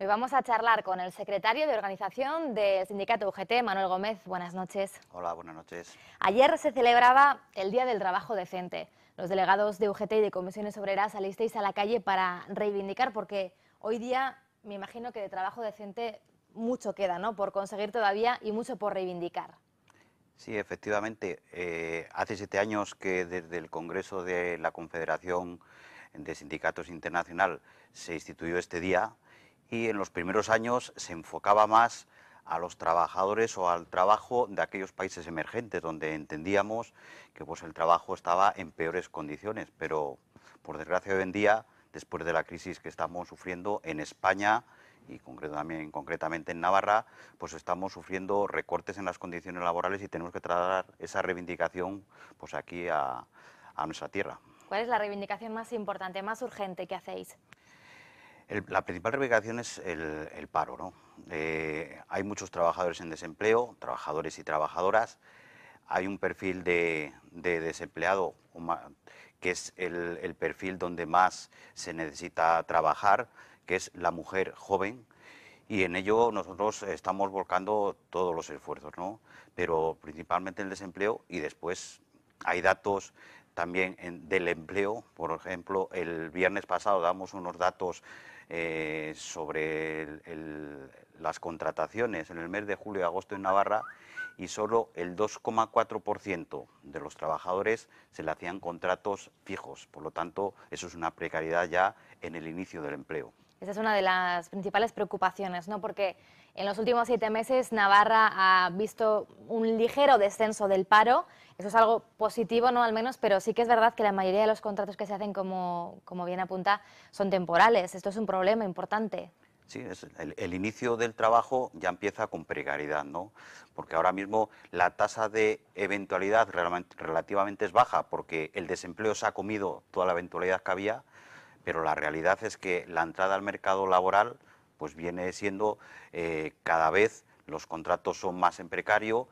Hoy vamos a charlar con el secretario de organización del sindicato UGT, Manuel Gómez. Buenas noches. Hola, buenas noches. Ayer se celebraba el Día del Trabajo Decente. Los delegados de UGT y de Comisiones Obreras salisteis a la calle para reivindicar, porque hoy día me imagino que de trabajo decente mucho queda, ¿no?, por conseguir todavía y mucho por reivindicar. Sí, efectivamente, hace 7 años que desde el Congreso de la Confederación de Sindicatos Internacional se instituyó este día, y en los primeros años se enfocaba más a los trabajadores o al trabajo de aquellos países emergentes, donde entendíamos que pues, el trabajo estaba en peores condiciones, pero por desgracia hoy en día, después de la crisis que estamos sufriendo en España y concretamente en Navarra, pues estamos sufriendo recortes en las condiciones laborales y tenemos que trasladar esa reivindicación pues aquí a nuestra tierra. ¿Cuál es la reivindicación más importante, más urgente que hacéis? La principal reivindicación es el paro, ¿no? Hay muchos trabajadores en desempleo, trabajadores y trabajadoras. Hay un perfil de desempleado que es el perfil donde más se necesita trabajar, que es la mujer joven, y en ello nosotros estamos volcando todos los esfuerzos, ¿no? Pero principalmente el desempleo, y después hay datos también del empleo. Por ejemplo, el viernes pasado damos unos datos sobre las contrataciones en el mes de julio y agosto en Navarra, y solo el 2,4% de los trabajadores se le hacían contratos fijos. Por lo tanto, eso es una precariedad ya en el inicio del empleo. Esa es una de las principales preocupaciones, ¿no? Porque en los últimos 7 meses Navarra ha visto un ligero descenso del paro. Eso es algo positivo, ¿no?, al menos, pero sí que es verdad que la mayoría de los contratos que se hacen, como bien apunta, son temporales. Esto es un problema importante. Sí, el inicio del trabajo ya empieza con precariedad, ¿no? Porque ahora mismo la tasa de eventualidad relativamente es baja, porque el desempleo se ha comido toda la eventualidad que había, pero la realidad es que la entrada al mercado laboral pues viene siendo cada vez los contratos son más en precario,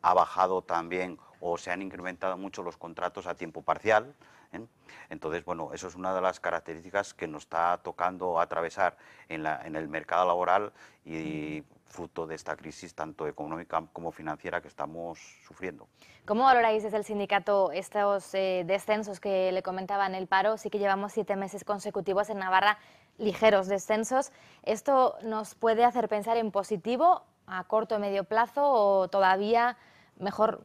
ha bajado también o se han incrementado mucho los contratos a tiempo parcial, ¿eh? Entonces, bueno, eso es una de las características que nos está tocando atravesar en el mercado laboral y fruto de esta crisis tanto económica como financiera que estamos sufriendo. ¿Cómo valoráis desde el sindicato estos descensos que le comentaba en el paro? Sí que llevamos 7 meses consecutivos en Navarra, ligeros descensos. ¿Esto nos puede hacer pensar en positivo a corto o medio plazo, o todavía mejor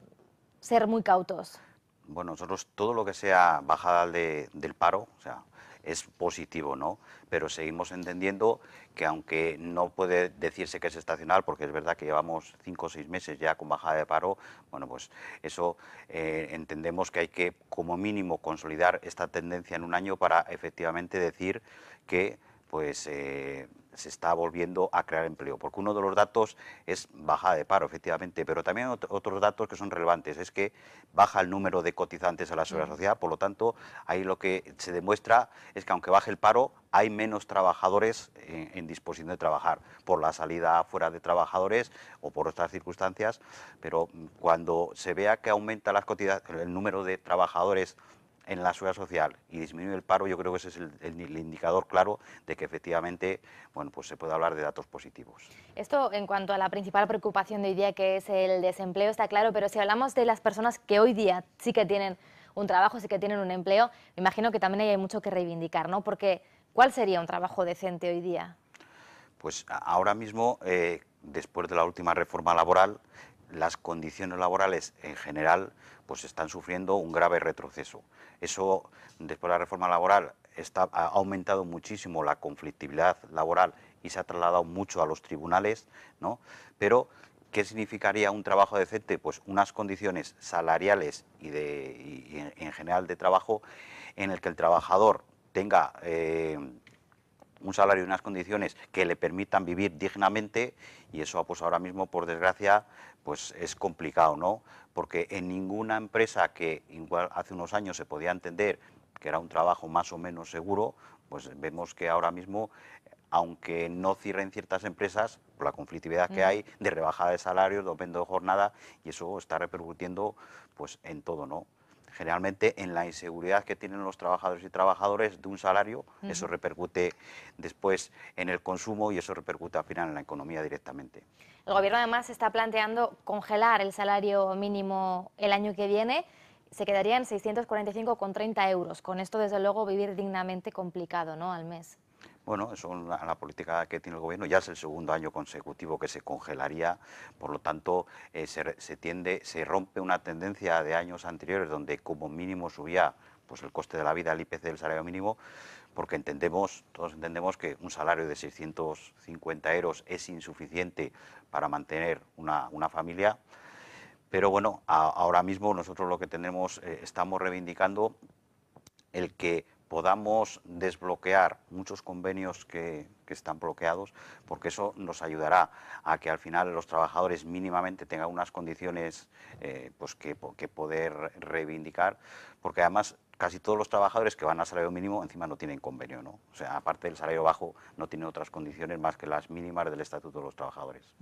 ser muy cautos? Bueno, nosotros todo lo que sea bajada del paro, o sea, es positivo, ¿no? Pero seguimos entendiendo que aunque no puede decirse que es estacional, porque es verdad que llevamos 5 o 6 meses ya con bajada de paro, bueno, pues eso entendemos que hay que como mínimo consolidar esta tendencia en un año para efectivamente decir que pues se está volviendo a crear empleo, porque uno de los datos es bajada de paro, efectivamente, pero también otros datos que son relevantes, es que baja el número de cotizantes a la Seguridad Social. Por lo tanto, ahí lo que se demuestra es que aunque baje el paro, hay menos trabajadores en disposición de trabajar, por la salida fuera de trabajadores o por otras circunstancias, pero cuando se vea que aumenta el número de trabajadores en la seguridad social y disminuye el paro, yo creo que ese es el indicador claro de que efectivamente, bueno, pues se puede hablar de datos positivos. Esto en cuanto a la principal preocupación de hoy día, que es el desempleo, está claro, pero si hablamos de las personas que hoy día sí que tienen un trabajo, sí que tienen un empleo, me imagino que también hay mucho que reivindicar, ¿no? Porque ¿cuál sería un trabajo decente hoy día? Pues ahora mismo, después de la última reforma laboral, las condiciones laborales en general pues están sufriendo un grave retroceso. Eso, después de la reforma laboral, ha aumentado muchísimo la conflictividad laboral y se ha trasladado mucho a los tribunales, ¿no? Pero, ¿qué significaría un trabajo decente? Pues unas condiciones salariales y en general de trabajo en el que el trabajador tenga un salario y unas condiciones que le permitan vivir dignamente, y eso pues ahora mismo, por desgracia, pues es complicado, ¿no? Porque en ninguna empresa que igual hace unos años se podía entender que era un trabajo más o menos seguro, pues vemos que ahora mismo, aunque no cierren ciertas empresas, por la conflictividad que hay de rebajada de salarios, de aumento de jornada, y eso está repercutiendo pues en todo, ¿no? generalmente en la inseguridad que tienen los trabajadores y trabajadoras de un salario, eso repercute después en el consumo y eso repercute al final en la economía directamente. El Gobierno además está planteando congelar el salario mínimo el año que viene, se quedaría en 645,30 euros. Con esto, desde luego, vivir dignamente complicado, ¿no?, al mes. Bueno, eso es la política que tiene el Gobierno. Ya es el segundo año consecutivo que se congelaría, por lo tanto, se rompe una tendencia de años anteriores donde como mínimo subía pues el coste de la vida, el IPC del salario mínimo, porque todos entendemos que un salario de 650 euros es insuficiente para mantener una familia. Pero bueno, ahora mismo nosotros lo que estamos reivindicando el que podamos desbloquear muchos convenios que están bloqueados, porque eso nos ayudará a que al final los trabajadores mínimamente tengan unas condiciones pues que poder reivindicar, porque además casi todos los trabajadores que van al salario mínimo encima no tienen convenio, ¿no? O sea, aparte del salario bajo no tienen otras condiciones más que las mínimas del Estatuto de los Trabajadores.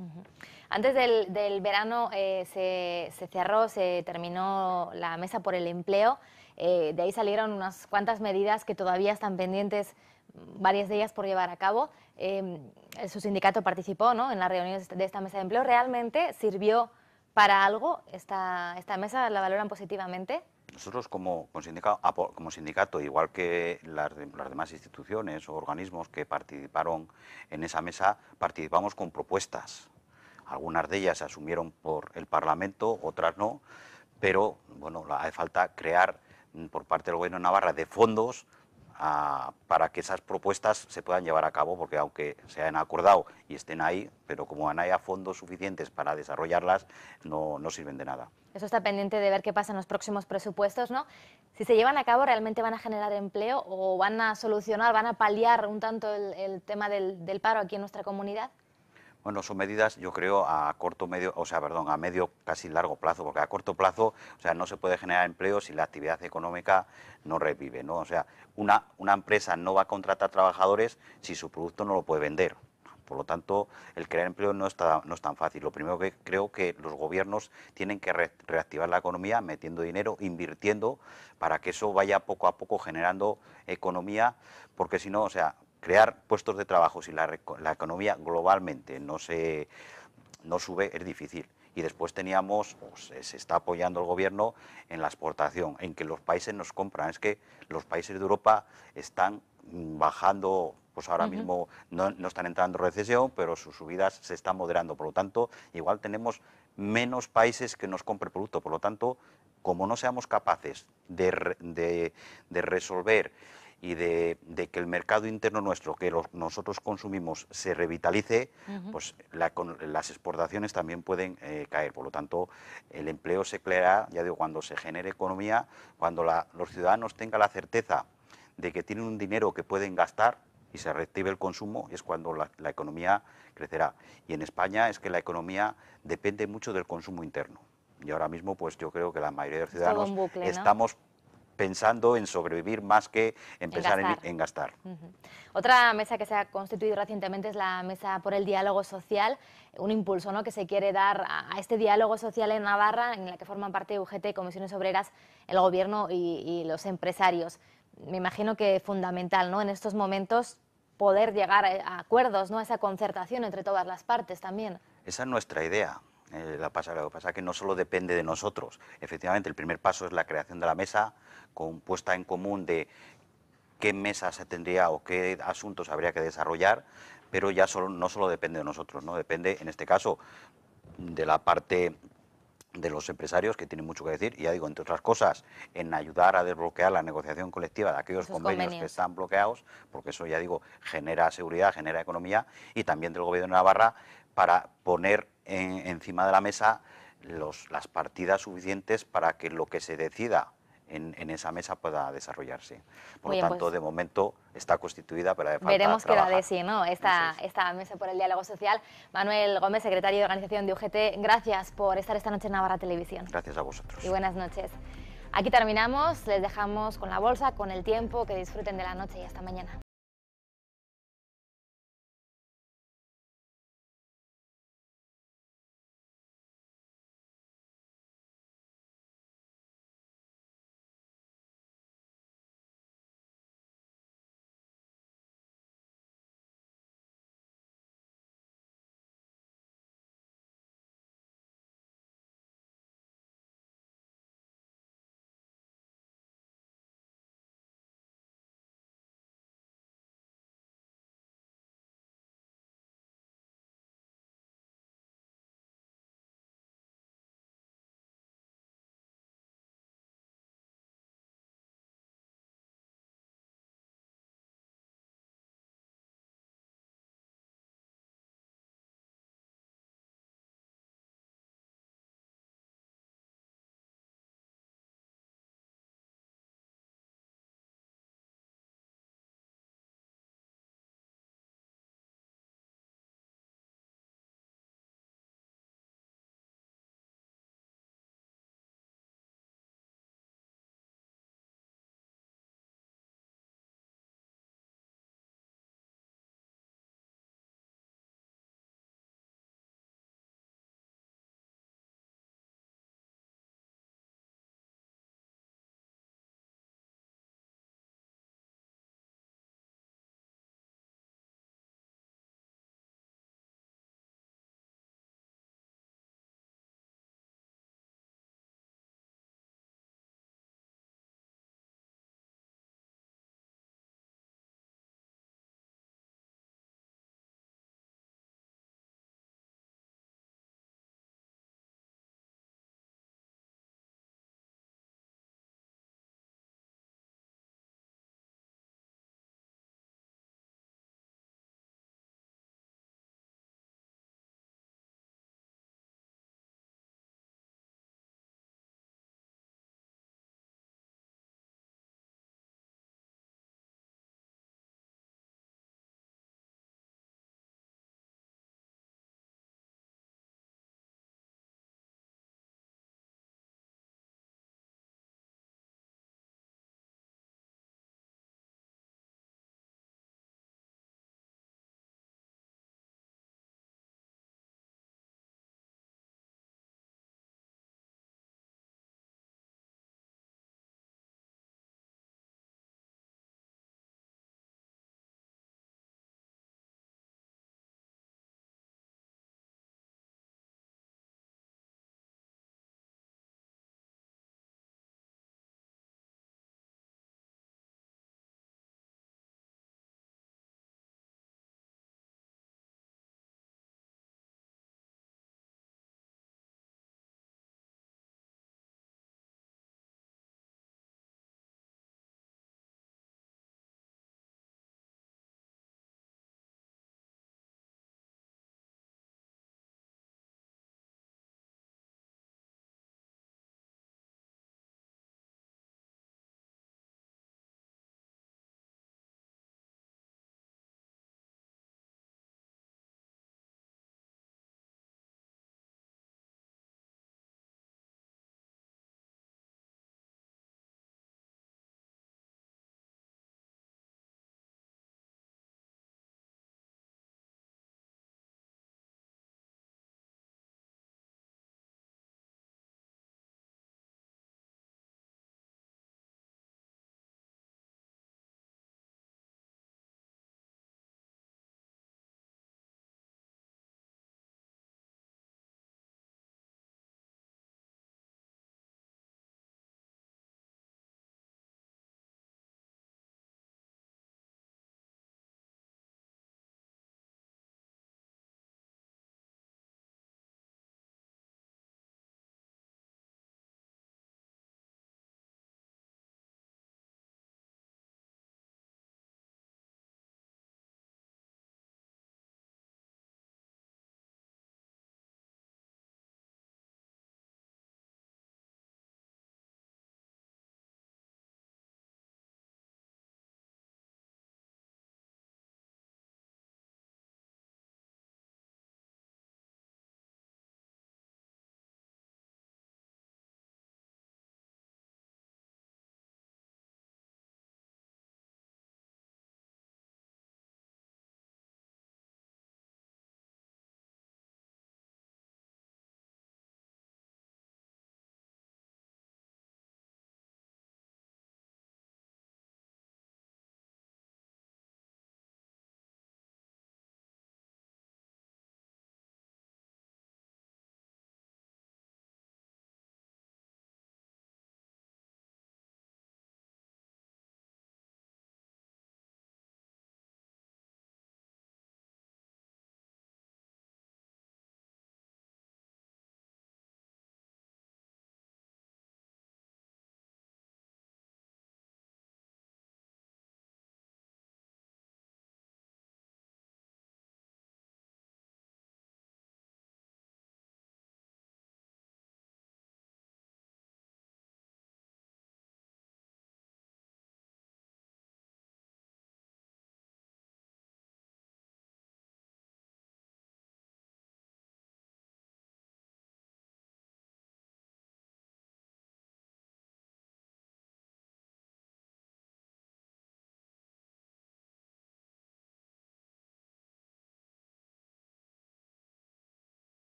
Antes del verano se terminó la mesa por el empleo. De ahí salieron unas cuantas medidas que todavía están pendientes, varias de ellas por llevar a cabo. Su sindicato participó, ¿no?, en las reuniones de esta mesa de empleo. ¿Realmente sirvió para algo esta mesa? ¿La valoran positivamente? Nosotros como sindicato, igual que las demás instituciones o organismos que participaron en esa mesa, participamos con propuestas. Algunas de ellas se asumieron por el Parlamento, otras no, pero bueno, hace falta crear por parte del Gobierno de Navarra de fondos para que esas propuestas se puedan llevar a cabo, porque aunque se hayan acordado y estén ahí, pero como no haya fondos suficientes para desarrollarlas, no sirven de nada. Eso está pendiente de ver qué pasa en los próximos presupuestos, ¿no? Si se llevan a cabo, ¿realmente van a generar empleo o van a solucionar, van a paliar un tanto el tema del paro aquí en nuestra comunidad? Bueno, son medidas, yo creo, a medio, casi largo plazo, porque a corto plazo, o sea, no se puede generar empleo si la actividad económica no revive, ¿no? O sea, una empresa no va a contratar trabajadores si su producto no lo puede vender. Por lo tanto, el crear empleo no es tan fácil. Lo primero que creo que los gobiernos tienen que reactivar la economía metiendo dinero, invirtiendo, para que eso vaya poco a poco generando economía, porque si no, o sea, crear puestos de trabajo si la economía globalmente no sube es difícil. Y después se está apoyando el Gobierno en la exportación, en que los países nos compran. Es que los países de Europa están bajando, pues ahora mismo no están entrando en recesión, pero sus subidas se están moderando. Por lo tanto, igual tenemos menos países que nos compren producto. Por lo tanto, como no seamos capaces de resolver y de que el mercado interno nuestro, que nosotros consumimos, se revitalice, pues las exportaciones también pueden caer. Por lo tanto, el empleo se creará, ya digo, cuando se genere economía, cuando los ciudadanos tengan la certeza de que tienen un dinero que pueden gastar y se reactive el consumo, es cuando la economía crecerá. Y en España es que la economía depende mucho del consumo interno. Y ahora mismo, pues yo creo que la mayoría de los ciudadanos todo un bucle, ¿no?, estamos pensando en sobrevivir más que pensar en gastar. Otra mesa que se ha constituido recientemente es la Mesa por el Diálogo Social, un impulso, ¿no?, que se quiere dar a este diálogo social en Navarra, en la que forman parte UGT, Comisiones Obreras, el Gobierno y los empresarios. Me imagino que es fundamental, ¿no?, en estos momentos poder llegar a acuerdos, ¿no?, a esa concertación entre todas las partes también. Esa es nuestra idea. Lo que pasa es que no solo depende de nosotros. Efectivamente, el primer paso es la creación de la mesa, con puesta en común de qué mesa se tendría o qué asuntos habría que desarrollar, pero ya no solo depende de nosotros, ¿no? Depende, en este caso, de la parte de los empresarios, que tienen mucho que decir, y ya digo, entre otras cosas, en ayudar a desbloquear la negociación colectiva de aquellos convenios que están bloqueados, porque eso, ya digo, genera seguridad, genera economía, y también del Gobierno de Navarra, para poner encima de la mesa las partidas suficientes para que lo que se decida en esa mesa pueda desarrollarse. Por lo tanto, de momento está constituida, pero veremos qué da de sí, ¿no?, esta mesa por el diálogo social. Manuel Gómez, secretario de organización de UGT, gracias por estar esta noche en Navarra Televisión. Gracias a vosotros. Y buenas noches. Aquí terminamos, les dejamos con la bolsa, con el tiempo, que disfruten de la noche y hasta mañana.